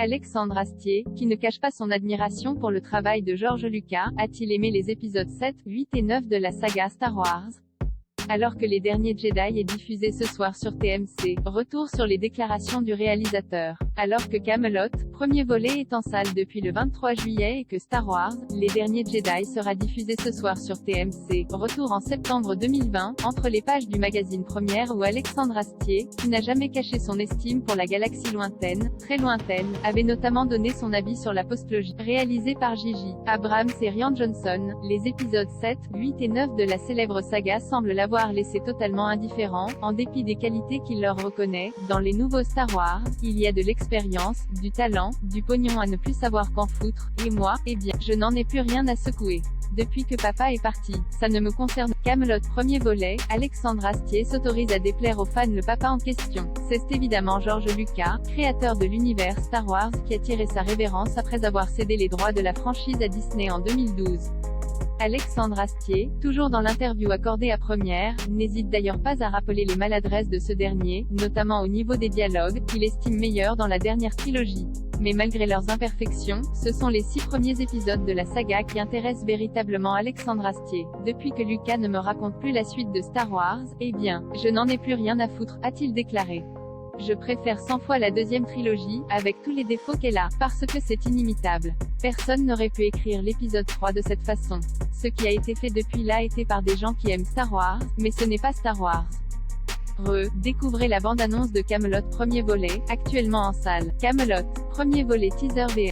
Alexandre Astier, qui ne cache pas son admiration pour le travail de George Lucas, a-t-il aimé les épisodes 7, 8 et 9 de la saga Star Wars? Alors que Les Derniers Jedi est diffusé ce soir sur TMC, retour sur les déclarations du réalisateur. Alors que Camelot, premier volet est en salle depuis le 23 juillet et que Star Wars, Les Derniers Jedi sera diffusé ce soir sur TMC, retour en septembre 2020, entre les pages du magazine Première où Alexandre Astier, qui n'a jamais caché son estime pour la galaxie lointaine, très lointaine, avait notamment donné son avis sur la postlogie, réalisée par J.J. Abrams et Rian Johnson. Les épisodes 7, 8 et 9 de la célèbre saga semblent l'avoir laissé totalement indifférent, en dépit des qualités qu'il leur reconnaît. Dans les nouveaux Star Wars, il y a de l'expérience, du talent, du pognon à ne plus savoir qu'en foutre, et moi, eh bien, je n'en ai plus rien à secouer. Depuis que papa est parti, ça ne me concerne. Camelot premier volet, Alexandre Astier s'autorise à déplaire aux fans le papa en question. C'est évidemment George Lucas, créateur de l'univers Star Wars, qui a tiré sa révérence après avoir cédé les droits de la franchise à Disney en 2012. Alexandre Astier, toujours dans l'interview accordée à Première, n'hésite d'ailleurs pas à rappeler les maladresses de ce dernier, notamment au niveau des dialogues, qu'il estime meilleurs dans la dernière trilogie. Mais malgré leurs imperfections, ce sont les 6 premiers épisodes de la saga qui intéressent véritablement Alexandre Astier. Depuis que Lucas ne me raconte plus la suite de Star Wars, eh bien, je n'en ai plus rien à foutre, a-t-il déclaré. Je préfère 100 fois la deuxième trilogie, avec tous les défauts qu'elle a, parce que c'est inimitable. Personne n'aurait pu écrire l'épisode 3 de cette façon. Ce qui a été fait depuis là a été par des gens qui aiment Star Wars, mais ce n'est pas Star Wars. Découvrez la bande-annonce de Camelot premier volet, actuellement en salle. Camelot, premier volet teaser VF.